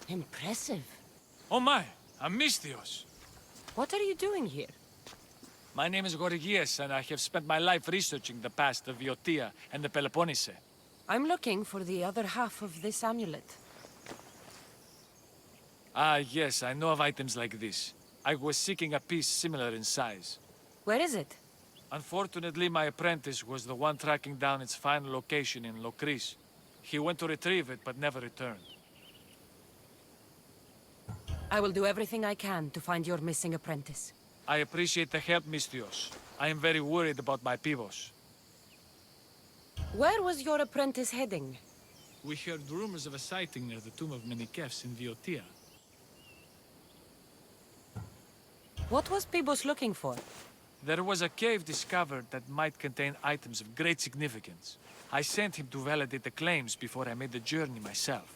Impressive. Oh my, Amistios! What are you doing here? My name is Gorgias, and I have spent my life researching the past of Viotia and the Peloponnese. I'm looking for the other half of this amulet. Ah, yes, I know of items like this. I was seeking a piece similar in size. Where is it? Unfortunately, my apprentice was the one tracking down its final location in Locris. He went to retrieve it, but never returned. I will do everything I can to find your missing apprentice. I appreciate the help, Mistios. I am very worried about my pivos. Where was your apprentice heading? We heard rumors of a sighting near the tomb of Menikefs in Viotia. What was Pibos looking for? There was a cave discovered that might contain items of great significance. I sent him to validate the claims before I made the journey myself.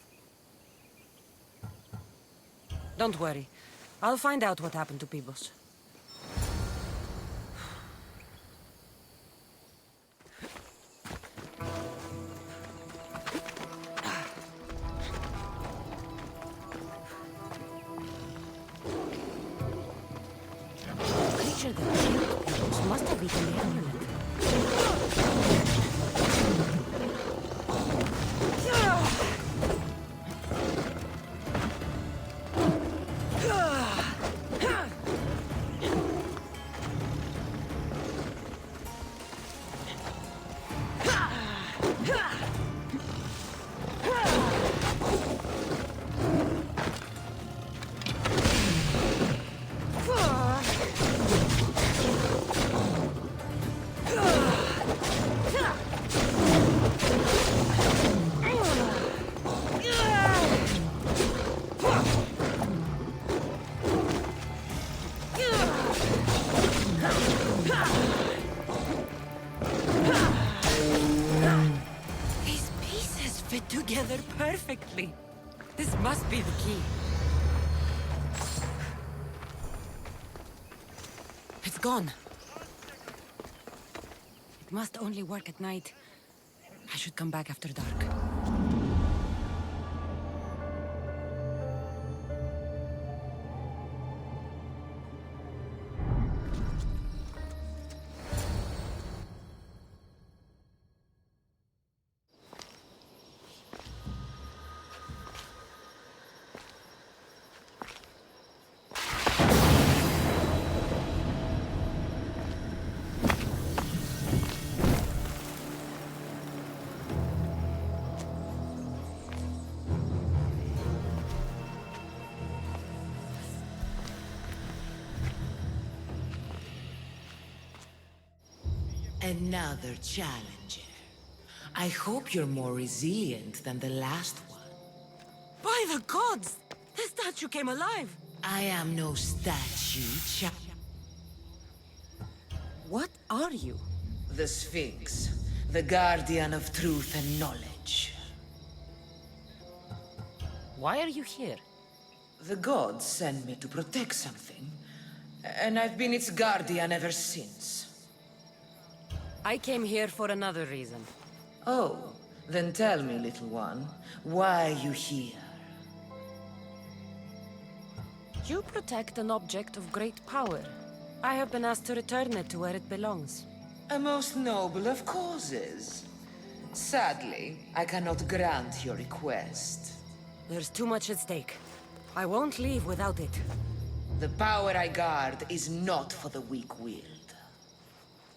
Don't worry. I'll find out what happened to Pibos. The creature that killed Pibos must have eaten the amulet. These pieces fit together perfectly. This must be the key. It's gone. It must only work at night. I should come back after dark. Another challenger. I hope you're more resilient than the last one. By the gods! The statue came alive! I am no statue, What are you? The Sphinx, the guardian of truth and knowledge. Why are you here? The gods sent me to protect something, and I've been its guardian ever since. I came here for another reason. Oh, then tell me, little one, why are you here? You protect an object of great power. I have been asked to return it to where it belongs. A most noble of causes. Sadly, I cannot grant your request. There's too much at stake. I won't leave without it. The power I guard is not for the weak-willed.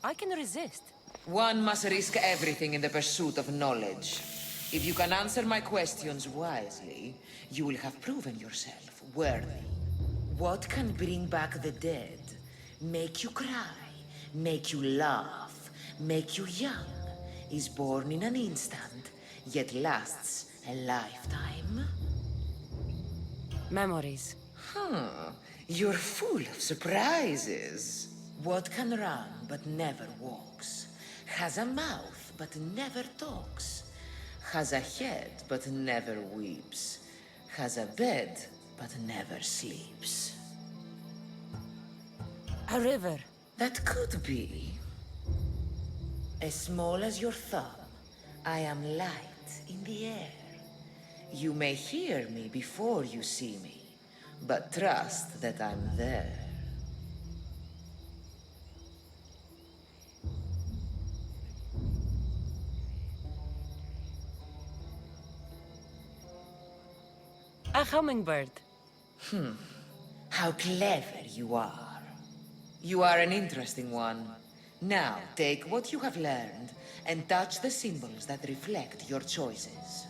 I can resist. One must risk everything in the pursuit of knowledge. If you can answer my questions wisely, you will have proven yourself worthy. What can bring back the dead? Make you cry, make you laugh, make you young, is born in an instant, yet lasts a lifetime? Memories. You're full of surprises. What can run but never walks? Has a mouth but never talks? Has a head but never weeps? Has a bed but never sleeps? A river. That could be. As small as your thumb, I am light in the air. You may hear me before you see me, but trust that I'm there. A hummingbird. How clever you are. You are an interesting one. Now, take what you have learned and touch the symbols that reflect your choices.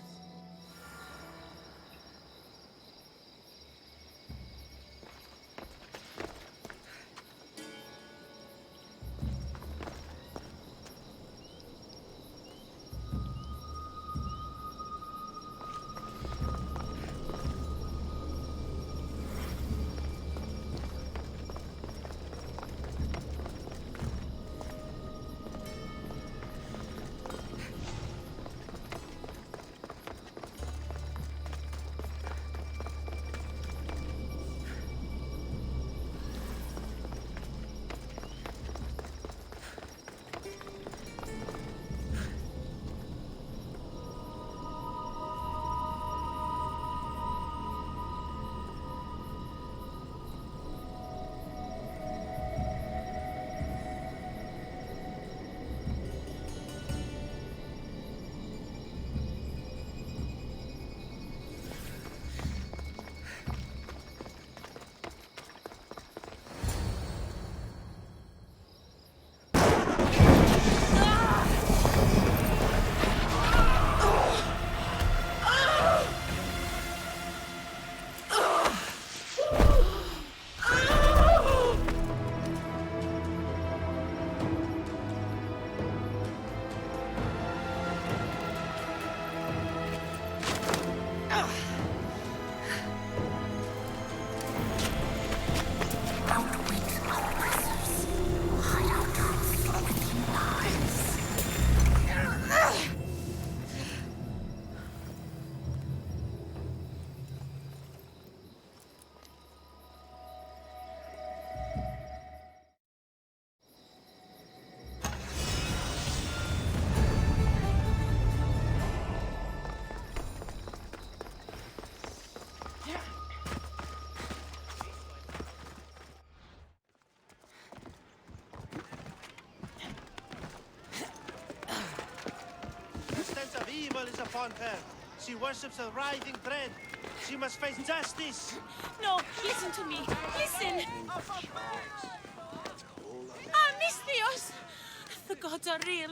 Sense of evil is upon her. She worships a writhing dread. She must face justice. No, listen to me. Listen. Misthios! The gods are real.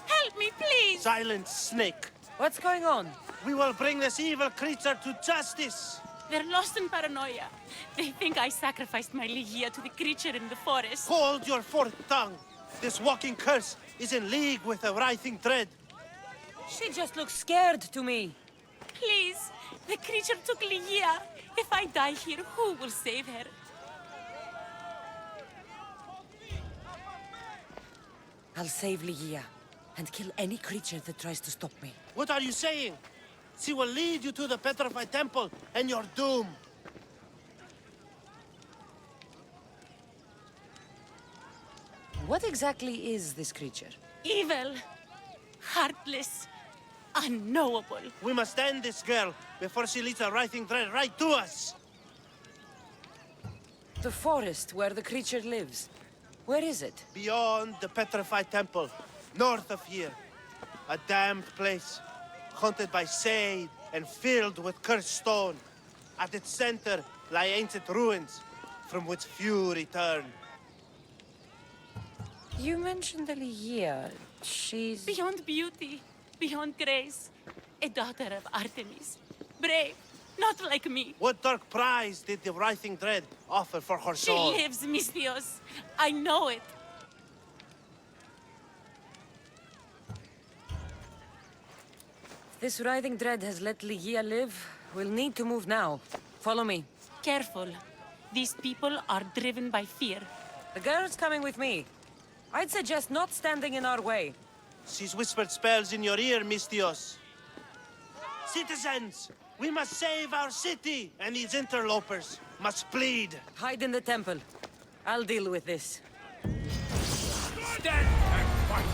Help me, please. Silence, snake. What's going on? We will bring this evil creature to justice. They're lost in paranoia. They think I sacrificed my Ligia to the creature in the forest. Hold your forked tongue. This walking curse is in league with a writhing dread. She just looks scared to me. Please, the creature took Ligia. If I die here, who will save her? I'll save Ligia and kill any creature that tries to stop me. What are you saying? She will lead you to the petrified temple and your doom. What exactly is this creature? Evil, heartless, unknowable. We must end this girl before she leads a writhing dread right to us. The forest where the creature lives. Where is it? Beyond the petrified temple, north of here. A damned place, haunted by shade and filled with cursed stone. At its center lie ancient ruins, from which few return. You mentioned Ligia. She's... Beyond beauty, beyond grace. A daughter of Artemis. Brave, not like me. What dark prize did the writhing dread offer for her She soul? lives, Misthios. I know it. This writhing dread has let Ligia live. We'll need to move now. Follow me. Careful. These people are driven by fear. The girl's coming with me. I'd suggest not standing in our way. She's whispered spells in your ear, Misthios. Citizens, we must save our city, and these interlopers must bleed. Hide in the temple. I'll deal with this. Stand and fight!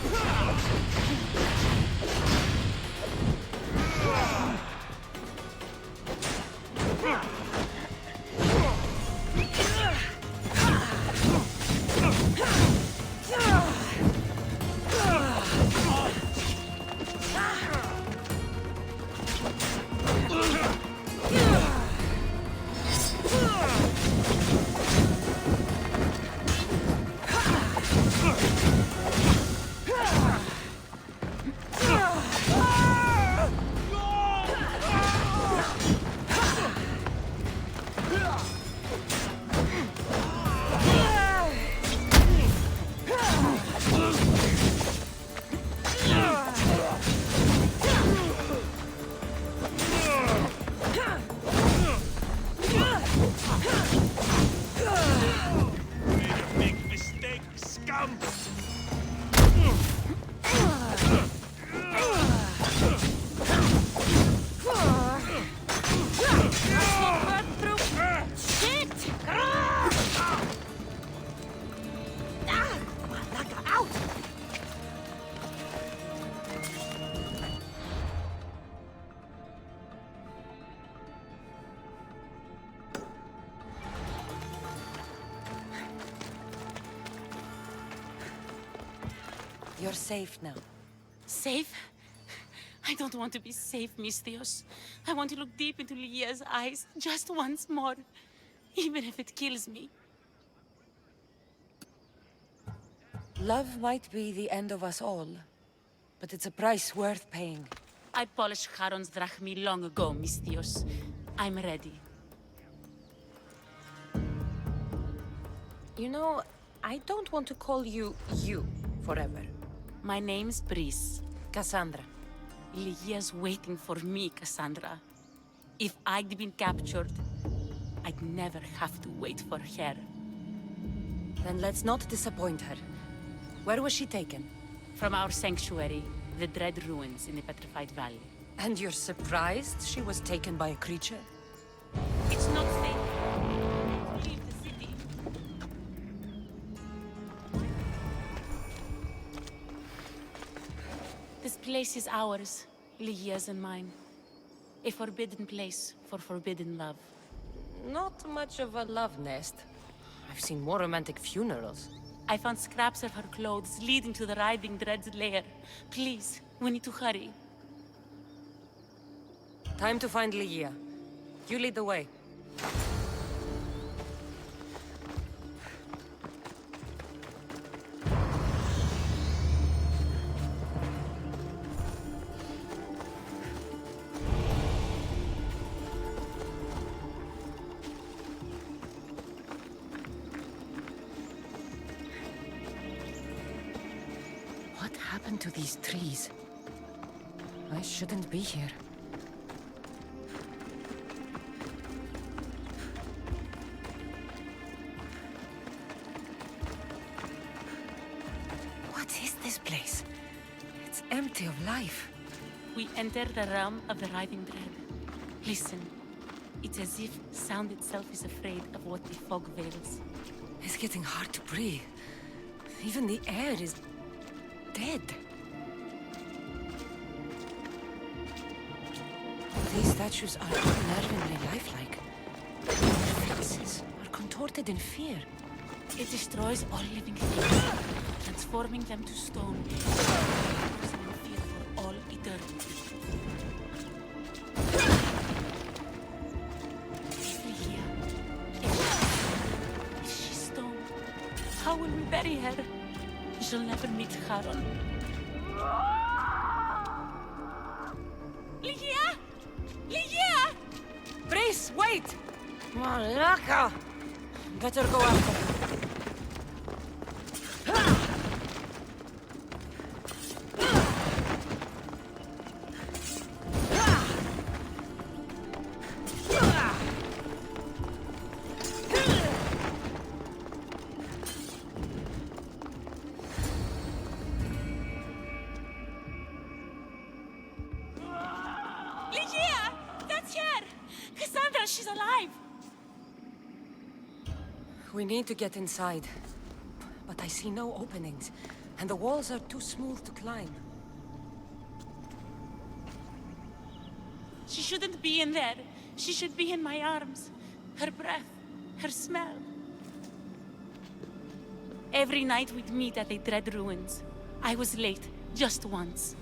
You're safe now. Safe? I don't want to be safe, Misthios. I want to look deep into Lygia's eyes just once more, even if it kills me. Love might be the end of us all, but it's a price worth paying. I polished Charon's drachmi long ago, Misthios. I'm ready. You know, I don't want to call you forever. My name's Brice. Kassandra. Lygia's waiting for me, Kassandra. If I'd been captured, I'd never have to wait for her. Then let's not disappoint her. Where was she taken? From our sanctuary, the Dread Ruins in the Petrified Valley. And you're surprised she was taken by a creature? It's not safe to leave the city. This place is ours, Lygia's and mine. A forbidden place for forbidden love. Not much of a love nest. I've seen more romantic funerals. I found scraps of her clothes leading to the Riding Dread's lair. Please, we need to hurry. Time to find Lygia. You lead the way. What happened to these trees? I shouldn't be here. What is this place? It's empty of life. We enter the realm of the Riding Dread. Listen. It's as if sound itself is afraid of what the fog veils. It's getting hard to breathe. Even the air is dead. These statues are unnervingly lifelike. Their faces are contorted in fear. It destroys all living things, transforming them to stone, frozen in fear for all eternity. Is Lygia? Is she stone? How will we bury her? She'll never meet Charon. Lygia! Lygia! Brice, wait! Malaka! Better go after her. Lygia! That's her! Kassandra, she's alive! We need to get inside. But I see no openings, and the walls are too smooth to climb. She shouldn't be in there. She should be in my arms. Her breath, her smell. Every night we'd meet at the Dread Ruins. I was late, just once.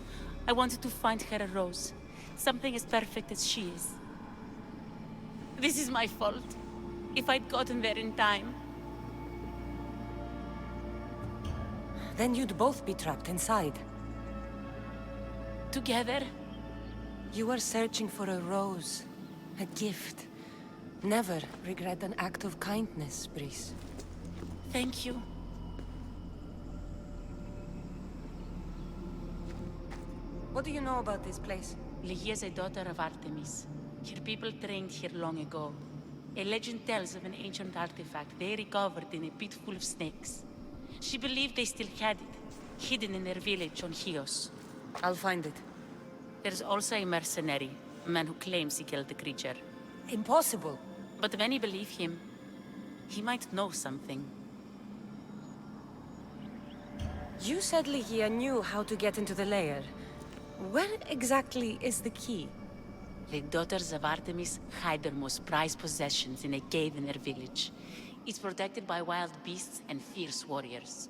I wanted to find her a rose. Something as perfect as she is. This is my fault. If I'd gotten there in time. Then you'd both be trapped inside. Together? You were searching for a rose, a gift. Never regret an act of kindness, Brice. Thank you. What do you know about this place? Ligia is a daughter of Artemis. Her people trained here long ago. A legend tells of an ancient artifact they recovered in a pit full of snakes. She believed they still had it, hidden in their village on Chios. I'll find it. There's also a mercenary, a man who claims he killed the creature. Impossible. But many believe him. He might know something. You said Ligia knew how to get into the lair. Where exactly is the key? The daughters of Artemis hide their most prized possessions in a cave in their village. It's protected by wild beasts and fierce warriors.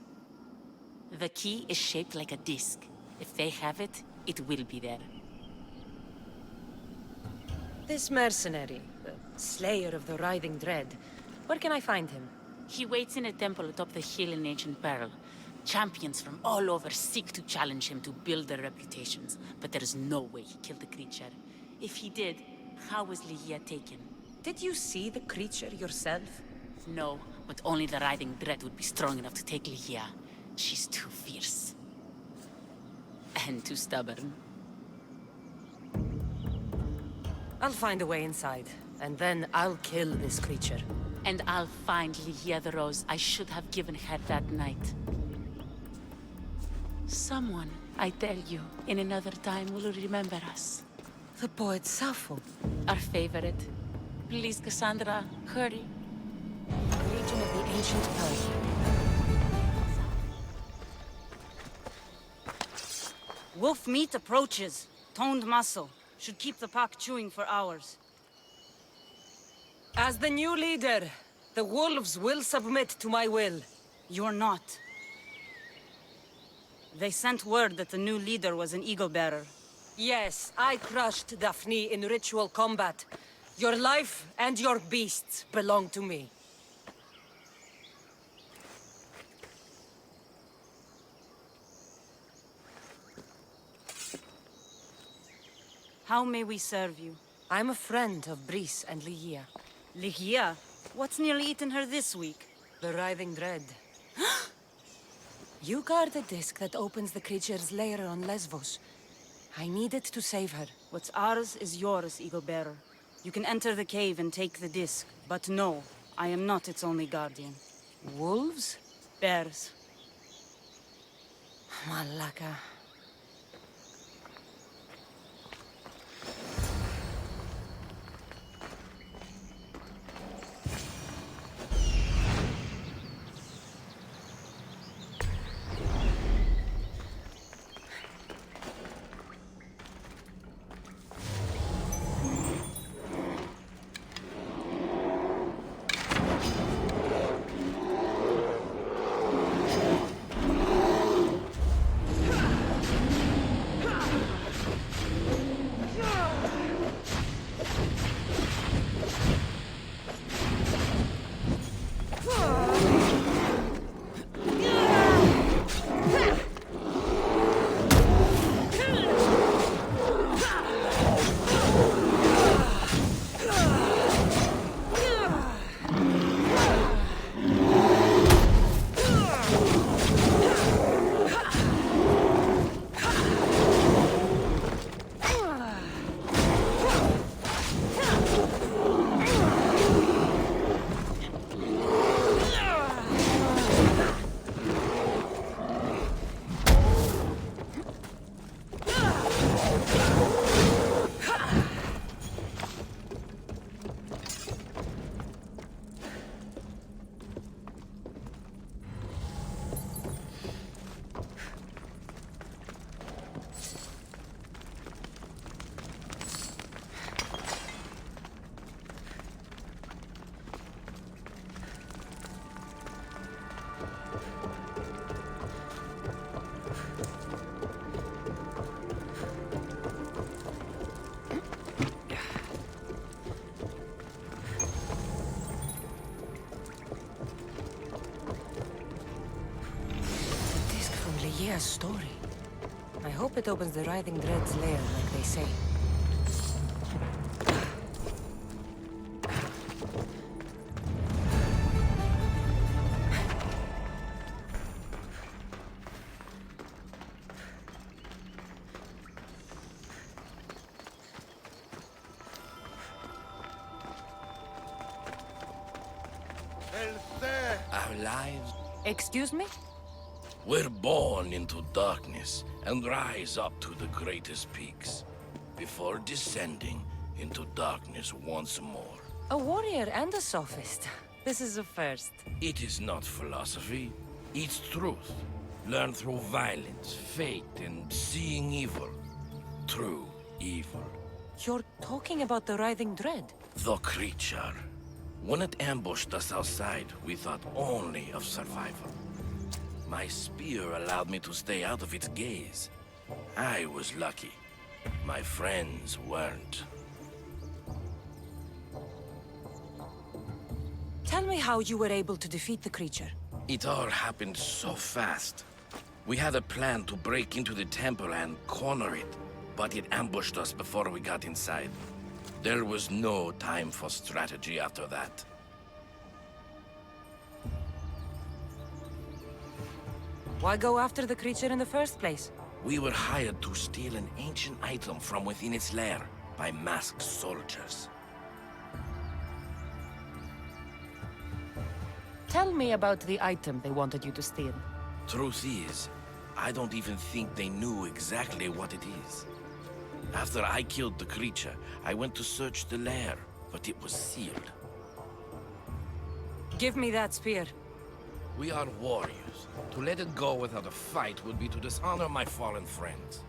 The key is shaped like a disc. If they have it, it will be there. This mercenary, the slayer of the writhing dread. Where can I find him? He waits in a temple atop the hill in ancient Pearl. Champions from all over seek to challenge him to build their reputations, but there is no way he killed the creature. If he did, how was Ligia taken? Did you see the creature yourself? No, but only the writhing dread would be strong enough to take Ligia. She's too fierce. And too stubborn. I'll find a way inside, and then I'll kill this creature. And I'll find Ligia the rose I should have given her that night. Someone, I tell you, in another time will remember us. The poet Sappho. Our favorite. Please, Kassandra, hurry. Region of the ancient Pearl. Wolf meat approaches. Toned muscle. Should keep the pack chewing for hours. As the new leader, the wolves will submit to my will. You're not. They sent word that the new leader was an eagle-bearer. Yes, I crushed Daphne in ritual combat. Your life and your beasts belong to me. How may we serve you? I'm a friend of Brice and Ligia. Ligia? What's nearly eaten her this week? The writhing dread. You guard the disc that opens the creature's lair on Lesbos. I needed to save her. What's ours is yours, Eagle-bearer. You can enter the cave and take the disc, but no, I am not its only guardian. Wolves? Bears. Malaka. a story. I hope it opens the Writhing Dread's lair, like they say. Our lives, Excuse me? we're born into darkness and rise up to the greatest peaks, before descending into darkness once more. A warrior and a sophist. This is a first. It is not philosophy, it's truth. Learned through violence, fate, and seeing evil. True evil. You're talking about the Writhing Dread? The creature. When it ambushed us outside, we thought only of survival. My spear allowed me to stay out of its gaze. I was lucky. My friends weren't. Tell me how you were able to defeat the creature. It all happened so fast. We had a plan to break into the temple and corner it, but it ambushed us before we got inside. There was no time for strategy after that. Why go after the creature in the first place? We were hired to steal an ancient item from within its lair by masked soldiers. Tell me about the item they wanted you to steal. Truth is, I don't even think they knew exactly what it is. After I killed the creature, I went to search the lair, but it was sealed. Give me that spear. We are warriors. To let it go without a fight would be to dishonor my fallen friends.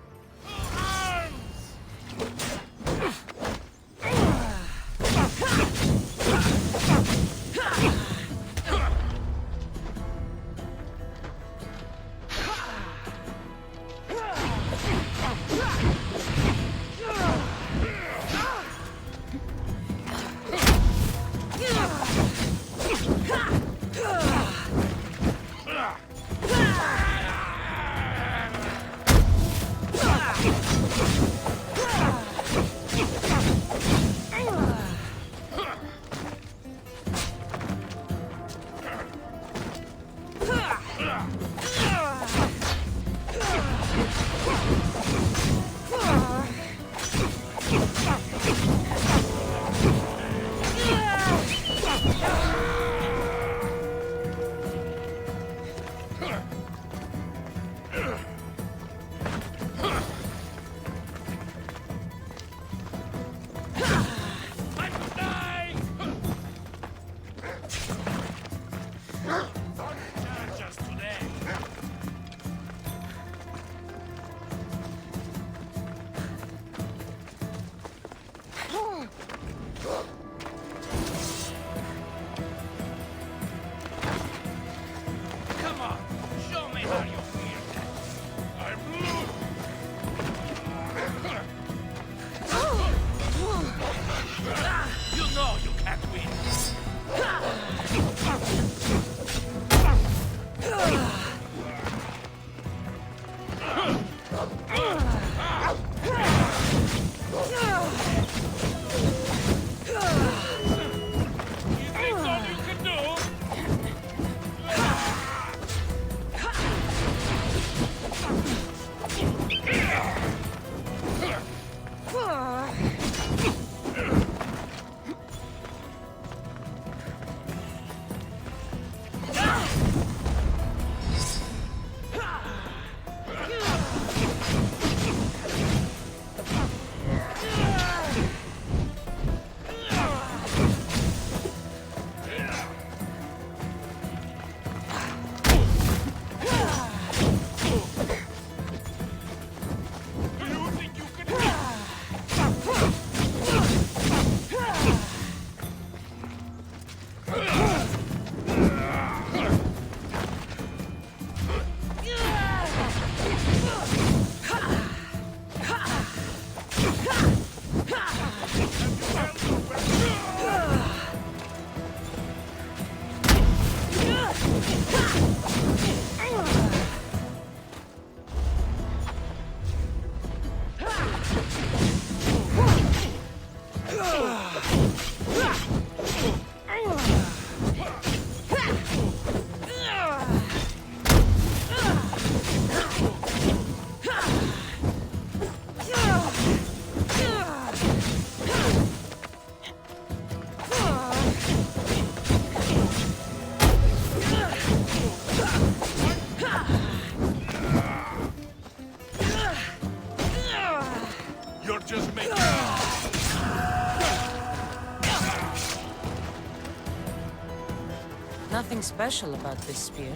nothing special about this spear.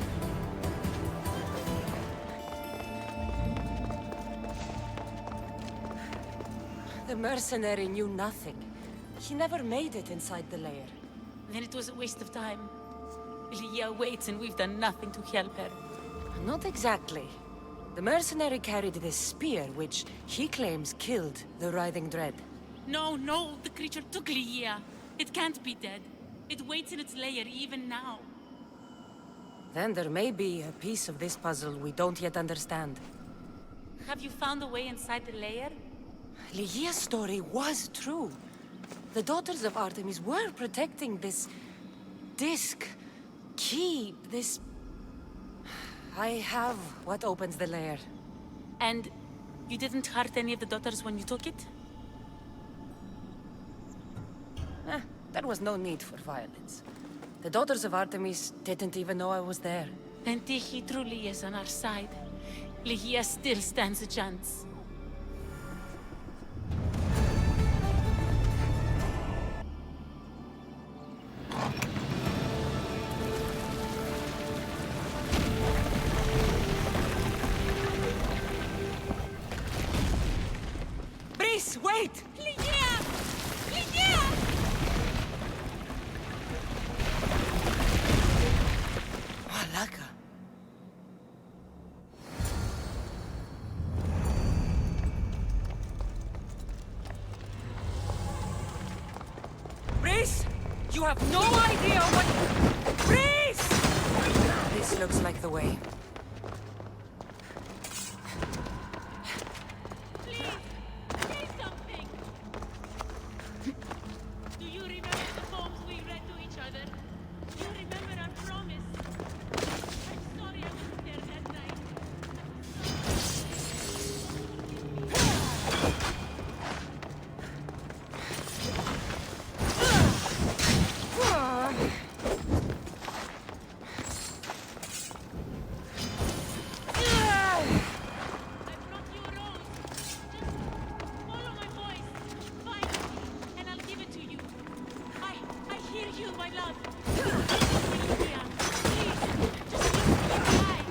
The mercenary knew nothing. He never made it inside the lair. Then it was a waste of time. Lygia waits and we've done nothing to help her. Not exactly. The mercenary carried this spear, which he claims killed the writhing dread. No, the creature took Lygia. It can't be dead. It waits in its lair even now. Then there may be a piece of this puzzle we don't yet understand. Have you found a way inside the lair? Lygia's story was true. The daughters of Artemis were protecting this disc, key, this... I have what opens the lair. And you didn't hurt any of the daughters when you took it? There was no need for violence. The daughters of Artemis didn't even know I was there. Then Tyche truly is on our side. Lygia still stands a chance. Breeze, wait! Lygia! Lygia! Malaka. Breeze! You have no idea what... Breeze! This looks like the way. Please! Say something! Do you remember the poems we read to each other? Do you remember our promise? I'm sorry I wasn't there that night. I brought you a rose. Just follow my voice. Find it, and I'll give it to you. I hear you, my love. Lygia, please, just look me in the eye.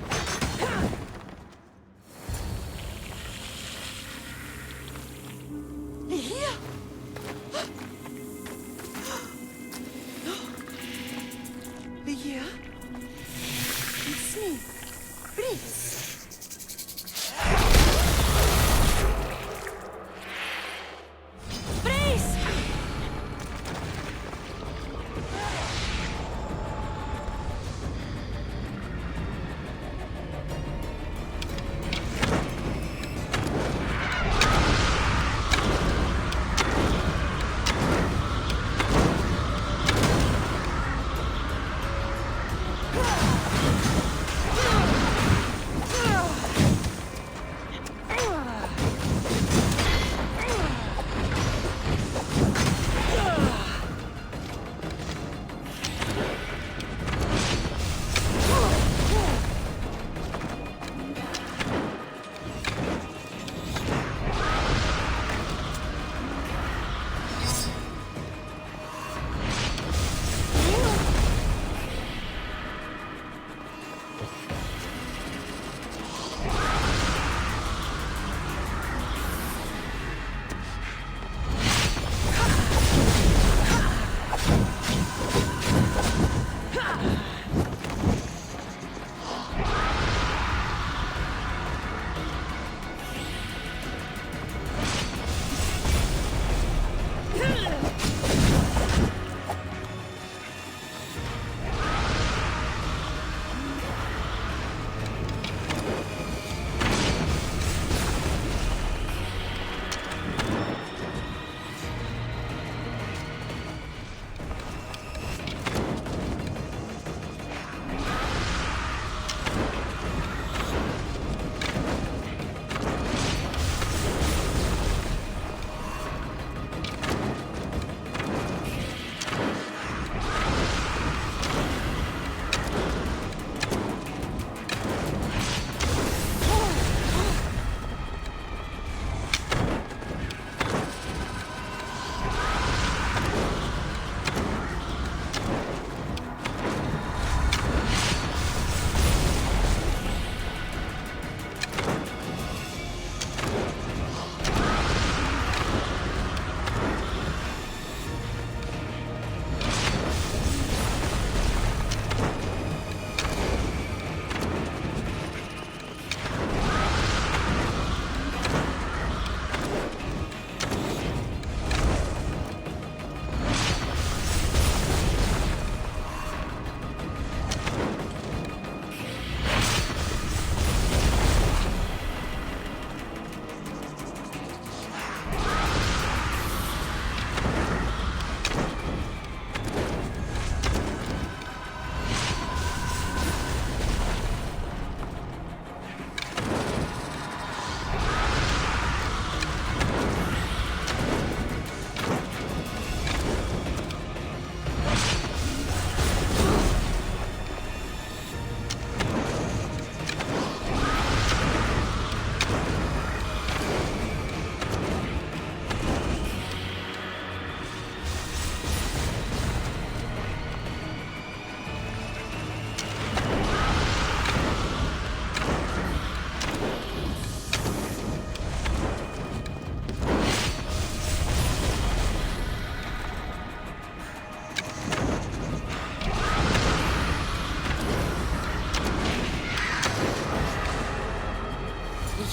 Lygia! Lygia? It's me, Breeze. Breeze!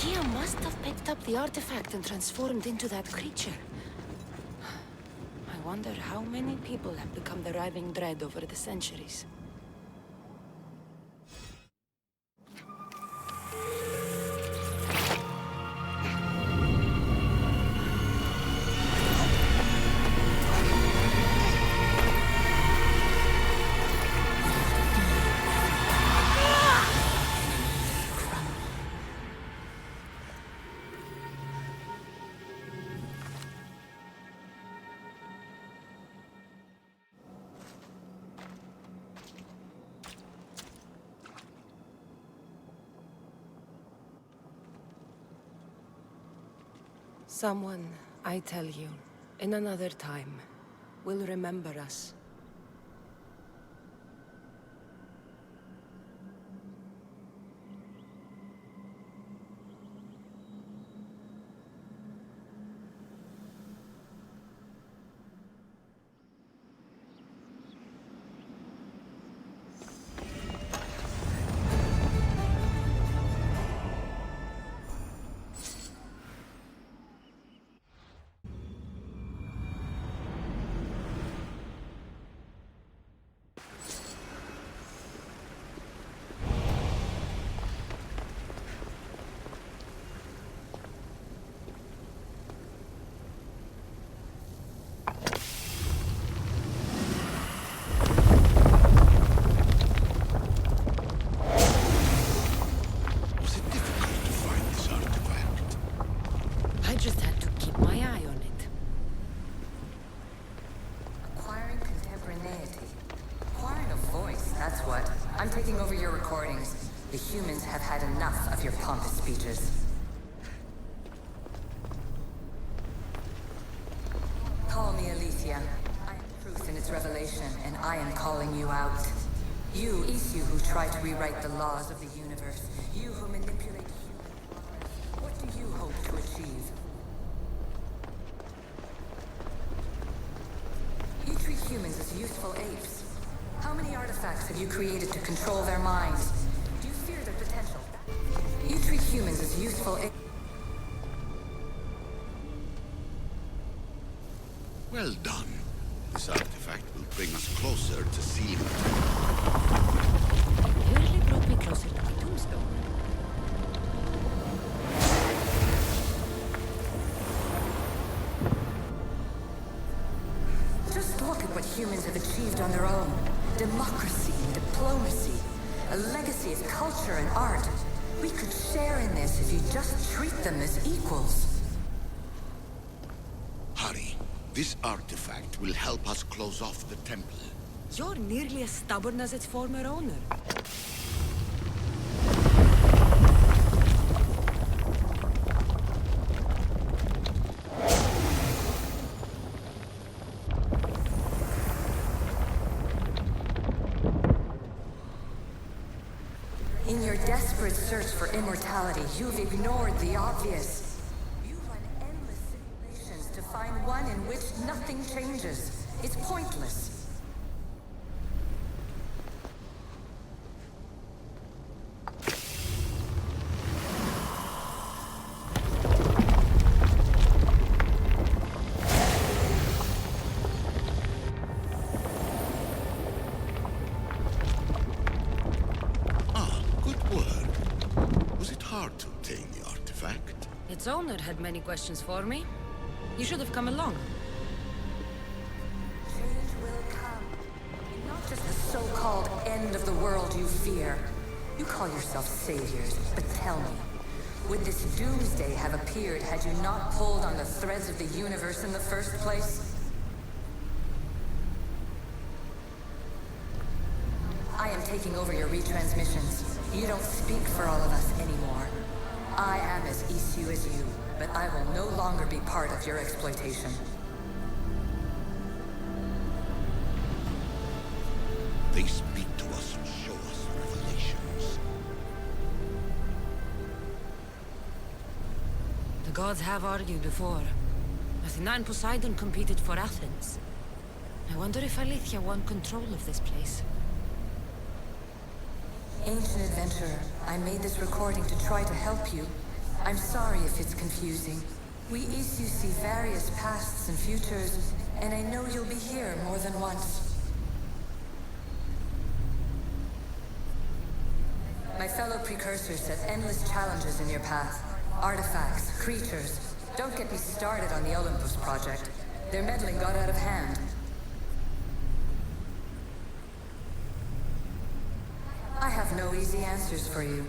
Gia must have picked up the artifact and transformed into that creature. I wonder how many people have become the raving dread over the centuries. Someone, I tell you, in another time, will remember us. The humans have had enough of your pompous speeches. Call me Alicia. I am truth in its revelation, and I am calling you out. You, Isu, who try to rewrite the laws of the universe. You who manipulate humans. What do you hope to achieve? You treat humans as useful apes. How many artifacts have you created to control their minds? Do you fear their potential? You treat humans as useful apes. Well done. This artifact will bring us closer to seeing it. You really brought me closer to my tombstone. Just look at what humans have achieved on their own. Democracy and diplomacy. A legacy of culture and art. We could share in this if you just treat them as equals. Hurry. This artifact will help us close off the temple. You're nearly as stubborn as its former owner. In your desperate search for immortality, you've ignored the obvious. You run endless simulations to find one in which nothing changes. It's pointless. Its owner had many questions for me. You should have come along. Change will come. And not just the so-called end of the world you fear. You call yourself saviors, but tell me, would this doomsday have appeared had you not pulled on the threads of the universe in the first place? I am taking over your retransmissions. You don't speak for all of us anymore. I am as Isu as you, but I will no longer be part of your exploitation. They speak to us and show us revelations. The gods have argued before. Athena and Poseidon competed for Athens. I wonder if Aletheia won control of this place. Ancient adventurer, I made this recording to try to help you. I'm sorry if it's confusing. We issue see various pasts and futures, and I know you'll be here more than once. My fellow precursors set endless challenges in your path. Artifacts, creatures. Don't get me started on the Olympus project. Their meddling got out of hand. I have no easy answers for you.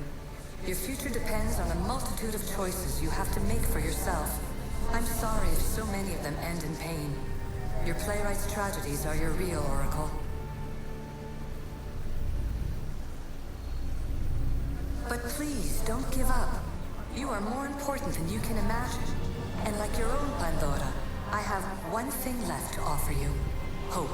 Your future depends on a multitude of choices you have to make for yourself. I'm sorry if so many of them end in pain. Your playwright's tragedies are your real oracle. But please, don't give up. You are more important than you can imagine. And like your own Pandora, I have one thing left to offer you. Hope.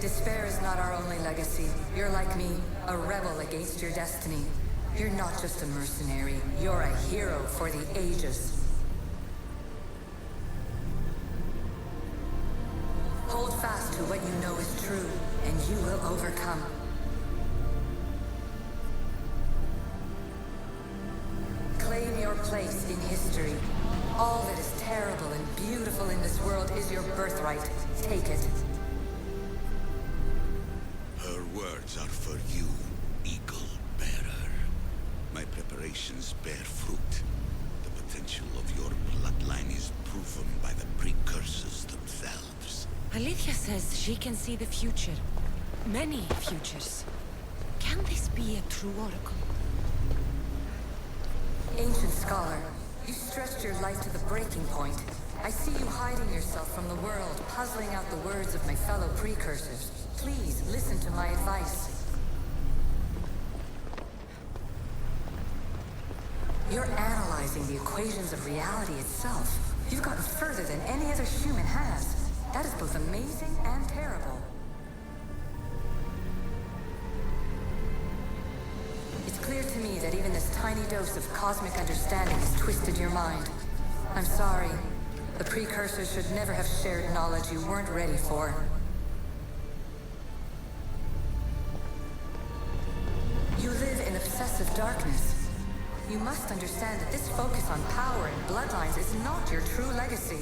Despair is not our only legacy. You're like me, a rebel against your destiny. You're not just a mercenary, you're a hero for the ages. Hold fast to what you know is true, and you will overcome. Claim your place in history. All that is terrible and beautiful in this world is your birthright. Take it. Her words are for you, Eagle Bearer. My preparations bear fruit. The potential of your bloodline is proven by the precursors themselves. Alethea says she can see the future. Many futures. Can this be a true oracle? Ancient scholar, you stretched your light to the breaking point. I see you hiding yourself from the world, puzzling out the words of my fellow precursors. Please, listen to my advice. You're analyzing the equations of reality itself. You've gotten further than any other human has. That is both amazing and terrible. It's clear to me that even this tiny dose of cosmic understanding has twisted your mind. I'm sorry. The precursors should never have shared knowledge you weren't ready for. You live in obsessive darkness. You must understand that this focus on power and bloodlines is not your true legacy.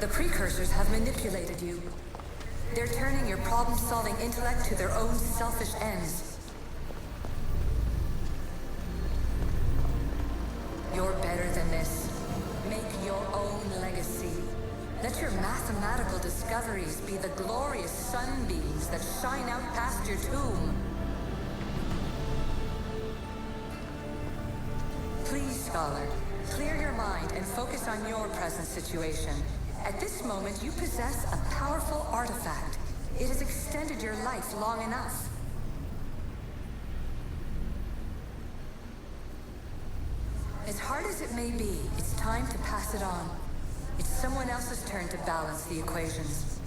The precursors have manipulated you. They're turning your problem-solving intellect to their own selfish ends. You're better than this. Make your own legacy. Let your mathematical discoveries be the glorious sunbeams that shine out past your tomb. Please, scholar, clear your mind and focus on your present situation. At this moment, you possess a powerful artifact. It has extended your life long enough. As hard as it may be, it's time to pass it on. It's someone else's turn to balance the equations.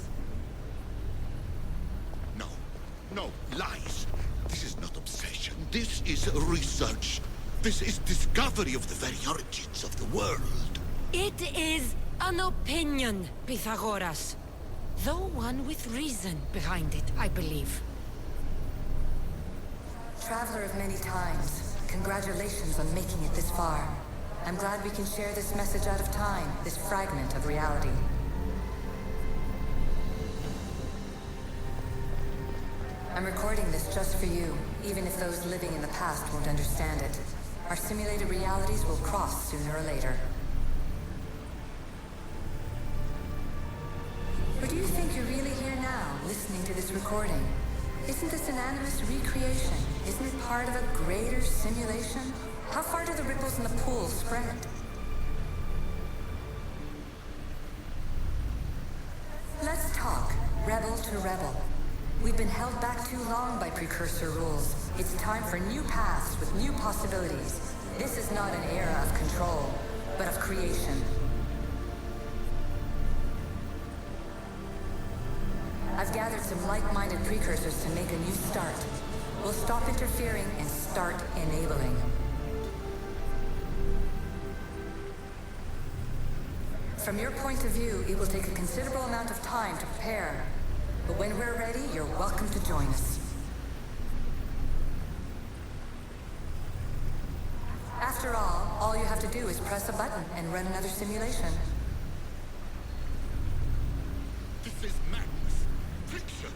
No, no, lies. This is not obsession. This is research. This is discovery of the very origins of the world. It is an opinion, Pythagoras. Though one with reason behind it, I believe. Traveler of many times, congratulations on making it this far. I'm glad we can share this message out of time, this fragment of reality. I'm recording this just for you, even if those living in the past won't understand it. Our simulated realities will cross sooner or later. Or do you think you're really here now, listening to this recording? Isn't this an animus recreation? Isn't it part of a greater simulation? How far do the ripples in the pool spread? Let's talk, rebel to rebel. We've been held back too long by precursor rules. It's time for new paths with new possibilities. This is not an era of control, but of creation. I've gathered some like-minded precursors to make a new start. We'll stop interfering and start enabling. From your point of view, it will take a considerable amount of time to prepare. But when we're ready, you're welcome to join us. After all you have to do is press a button and run another simulation. This is madness. Fiction.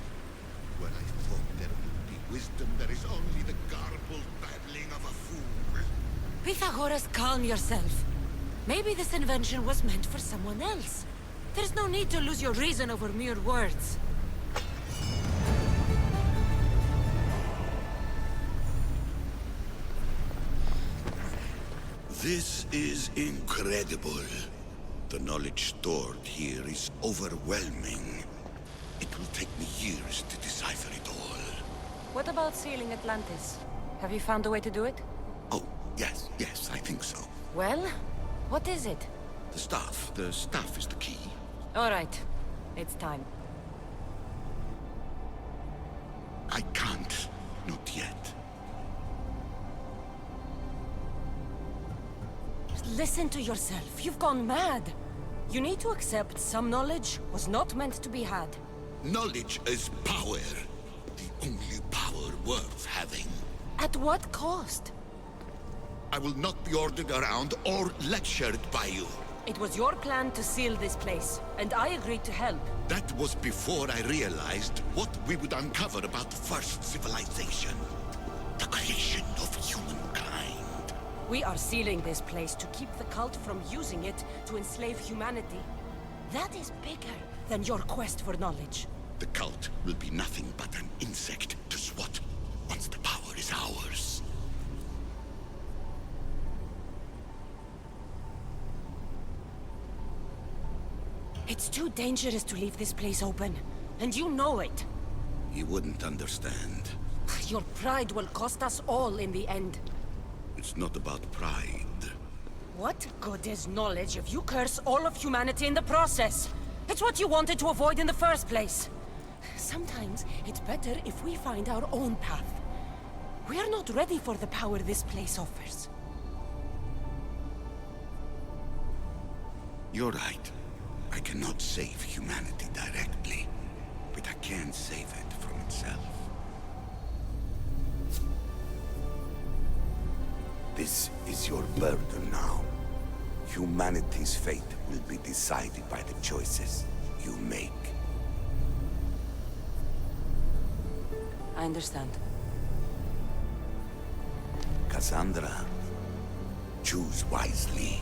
Where I thought there would be wisdom, there is only the garbled babbling of a fool. Pythagoras, calm yourself. Maybe this invention was meant for someone else. There's no need to lose your reason over mere words. This is incredible. The knowledge stored here is overwhelming. It will take me years to decipher it all. What about sealing Atlantis? Have you found a way to do it? Oh, yes, I think so. Well, what is it? The staff is the key. All right, it's time. I can't, not yet. Listen to yourself. You've gone mad. You need to accept some knowledge was not meant to be had. Knowledge is power. The only power worth having. At what cost? I will not be ordered around or lectured by you. It was your plan to seal this place, and I agreed to help. That was before I realized what we would uncover about the first civilization. The creation of humankind. We are sealing this place to keep the cult from using it to enslave humanity. That is bigger than your quest for knowledge. The cult will be nothing but an insect to swat once the power is ours. It's too dangerous to leave this place open, and you know it. You wouldn't understand. Your pride will cost us all in the end. It's not about pride. What good is knowledge if you curse all of humanity in the process? It's what you wanted to avoid in the first place. Sometimes it's better if we find our own path. We are not ready for the power this place offers. You're right. I cannot save humanity directly, but I can save it from itself. This is your burden now. Humanity's fate will be decided by the choices you make. I understand. Kassandra, choose wisely.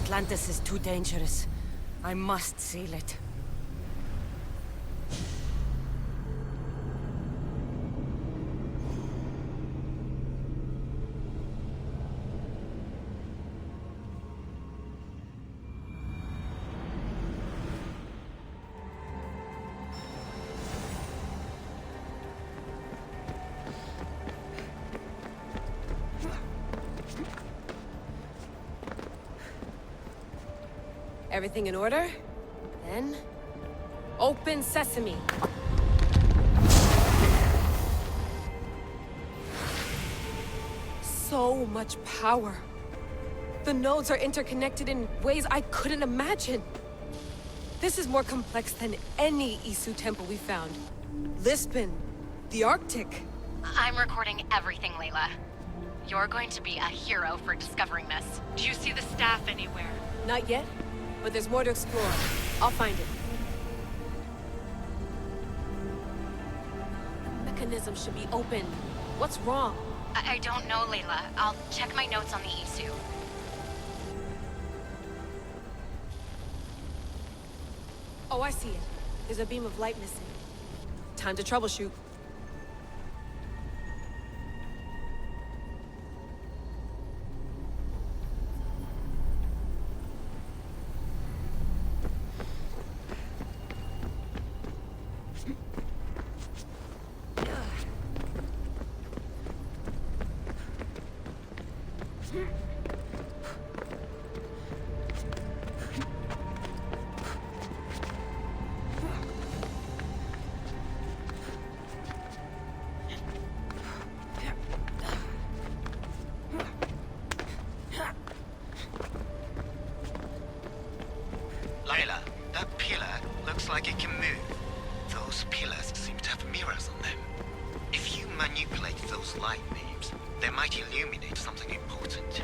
Atlantis is too dangerous. I must seal it. Everything in order? Then... open sesame! So much power. The nodes are interconnected in ways I couldn't imagine. This is more complex than any Isu temple we found. Lisbon, the Arctic. I'm recording everything, Layla. You're going to be a hero for discovering this. Do you see the staff anywhere? Not yet, but there's more to explore. I'll find it. The mechanism should be open. What's wrong? I don't know, Layla. I'll check my notes on the Isu. Oh, I see it. There's a beam of light missing. Time to troubleshoot. Layla, that pillar looks like it can move. Those pillars seem to have mirrors on them. If you manipulate those light beams, they might illuminate something important.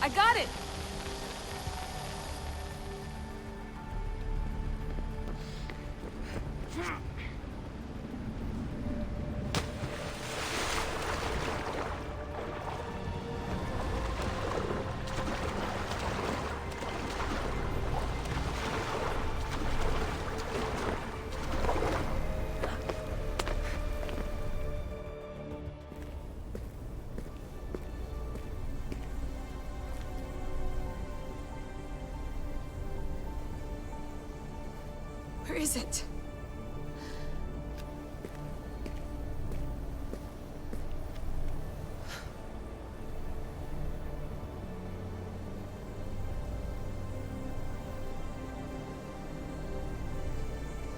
I got it! Where is it?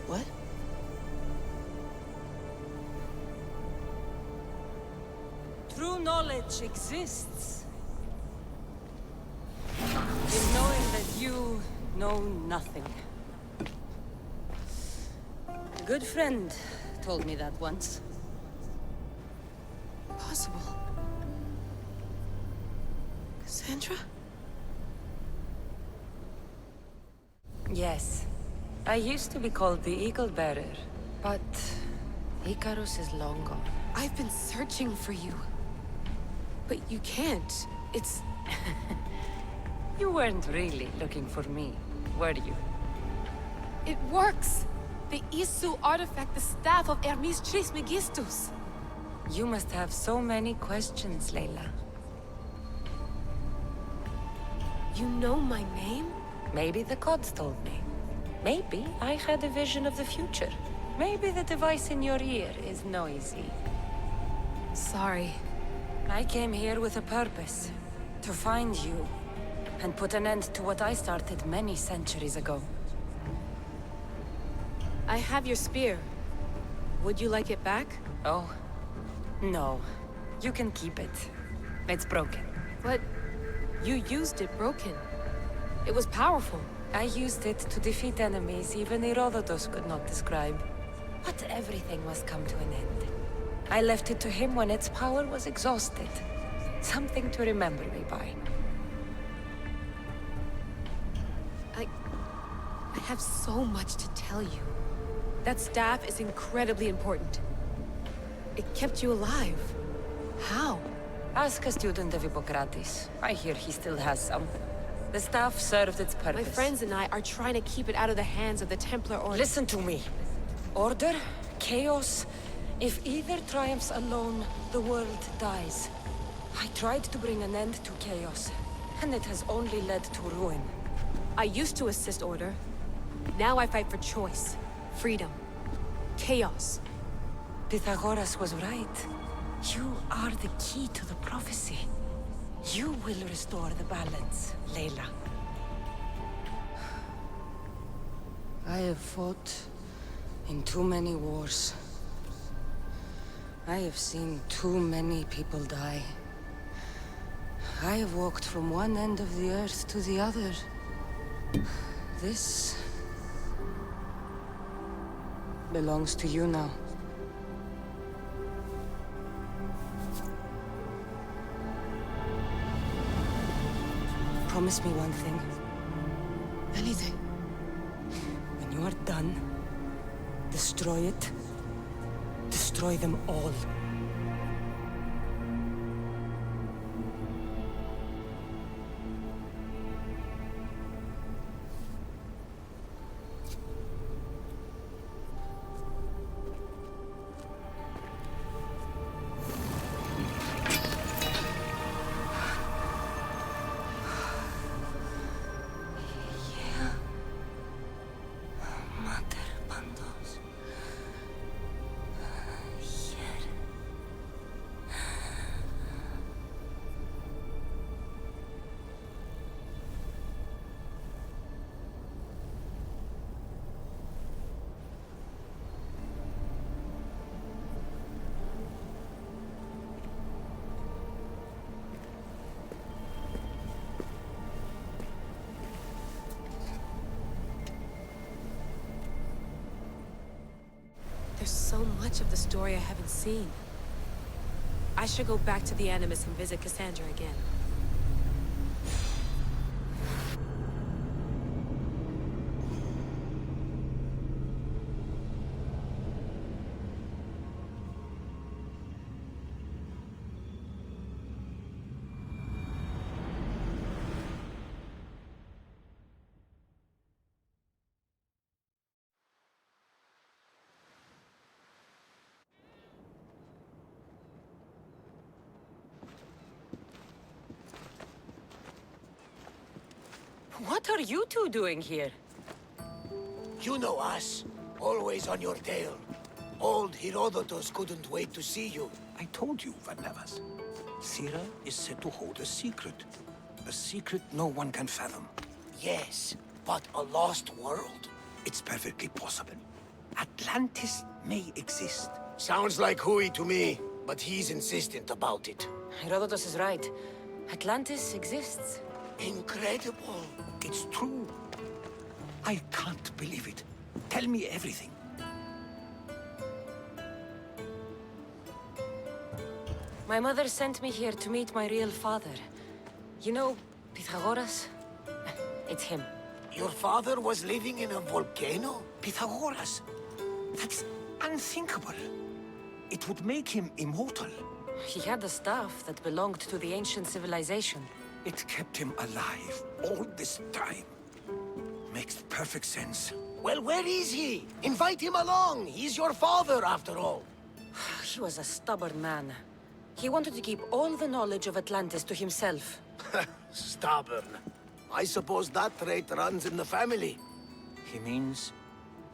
What? True knowledge exists. In knowing that you know nothing. A good friend told me that once. Possible. Kassandra? Yes. I used to be called the Eagle Bearer, but Icarus is long gone. I've been searching for you. But you can't. It's... You weren't really looking for me, were you? It works! The Isu artifact, the staff of Hermes Trismegistus. You must have so many questions, Layla. You know my name? Maybe the gods told me. Maybe I had a vision of the future. Maybe the device in your ear is noisy. Sorry. I came here with a purpose. To find you. And put an end to what I started many centuries ago. I have your spear. Would you like it back? Oh. No. You can keep it. It's broken. But you used it broken. It was powerful. I used it to defeat enemies even Herodotus could not describe. But everything must come to an end. I left it to him when its power was exhausted. Something to remember me by. I have so much to tell you. That staff is incredibly important. It kept you alive. How? Ask a student of Hippocrates. I hear he still has some. The staff served its purpose. My friends and I are trying to keep it out of the hands of the Templar Order. Listen to me. Order, chaos. If either triumphs alone, the world dies. I tried to bring an end to chaos, and it has only led to ruin. I used to assist order. Now I fight for choice, freedom, chaos. Pythagoras was right. You are the key to the prophecy. You will restore the balance, Layla. I have fought in too many wars. I have seen too many people die. I have walked from one end of the earth to the other. This belongs to you now. Promise me one thing. Anything. When you are done, destroy it. Destroy them all. There's so much of the story I haven't seen. I should go back to the Animus and visit Kassandra again. What are you two doing here? You know us. Always on your tail. Old Herodotus couldn't wait to see you. I told you, Varnavas. Sira is said to hold a secret. A secret no one can fathom. Yes, but a lost world? It's perfectly possible. Atlantis may exist. Sounds like Hui to me, but he's insistent about it. Herodotus is right. Atlantis exists. Incredible. It's true. I can't believe it. Tell me everything. My mother sent me here to meet my real father. You know, Pythagoras? It's him. Your father was living in a volcano? Pythagoras? That's unthinkable. It would make him immortal. He had the staff that belonged to the ancient civilization. It kept him alive all this time. Makes perfect sense. Well, where is he? Invite him along. He's your father, after all. He was a stubborn man. He wanted to keep all the knowledge of Atlantis to himself. Stubborn. I suppose that trait runs in the family. He means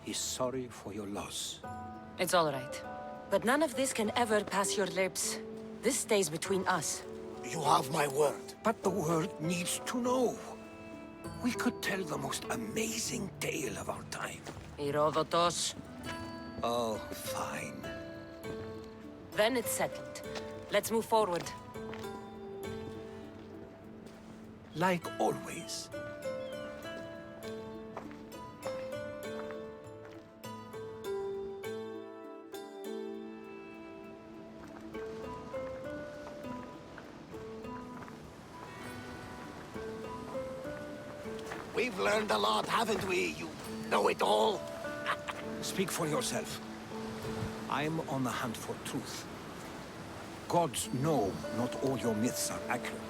he's sorry for your loss. It's all right. But none of this can ever pass your lips. This stays between us. You have my word. But the world needs to know. We could tell the most amazing tale of our time. Herodotus. Oh, fine. Then it's settled. Let's move forward. Like always. We've learned a lot, haven't we? You know it all. Speak for yourself. I'm on the hunt for truth. Gods know not all your myths are accurate.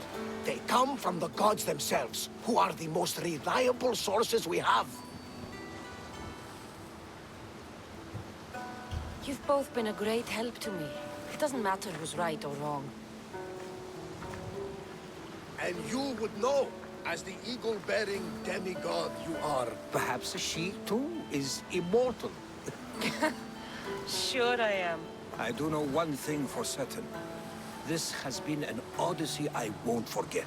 They come from the gods themselves, who are the most reliable sources we have. You've both been a great help to me. It doesn't matter who's right or wrong. And you would know. as the eagle-bearing demigod you are. Perhaps she, too, is immortal. Sure I am. I do know one thing for certain. This has been an Odyssey I won't forget.